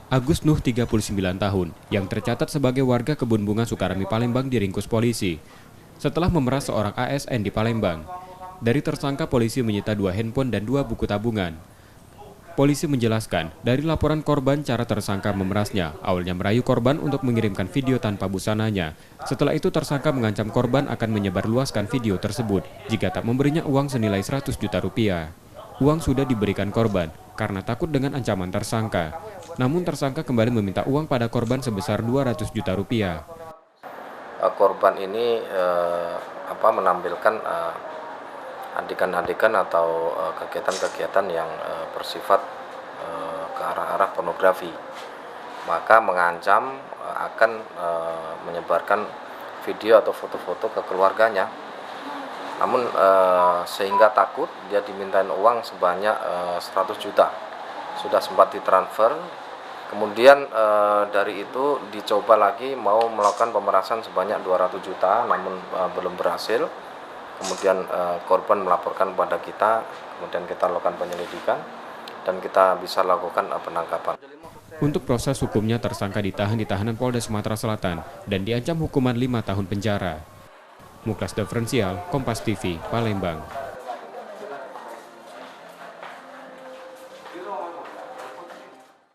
Agus Nuh, 39 tahun, yang tercatat sebagai warga Kebun Bunga Sukarami, Palembang, diringkus polisi setelah memeras seorang ASN di Palembang. Dari tersangka, polisi menyita 2 handphone dan 2 buku tabungan. Polisi menjelaskan, dari laporan korban, cara tersangka memerasnya awalnya merayu korban untuk mengirimkan video tanpa busananya. Setelah itu, tersangka mengancam korban akan menyebarluaskan video tersebut jika tak memberinya uang senilai 100 juta rupiah. Uang sudah diberikan korban karena takut dengan ancaman tersangka. Namun tersangka kembali meminta uang pada korban sebesar 200 juta rupiah. Korban ini menampilkan adegan-adegan atau kegiatan-kegiatan yang bersifat ke arah-arah pornografi, maka mengancam akan menyebarkan video atau foto-foto ke keluarganya. Namun sehingga takut, dia dimintain uang sebanyak 100 juta. Sudah sempat ditransfer. Kemudian dari itu dicoba lagi mau melakukan pemerasan sebanyak 200 juta, namun belum berhasil. Kemudian korban melaporkan kepada kita, kemudian kita lakukan penyelidikan dan kita bisa lakukan penangkapan. Untuk proses hukumnya, tersangka ditahan di tahanan Polda Sumatera Selatan dan diancam hukuman 5 tahun penjara. Muklas Diferensial, Kompas TV, Palembang.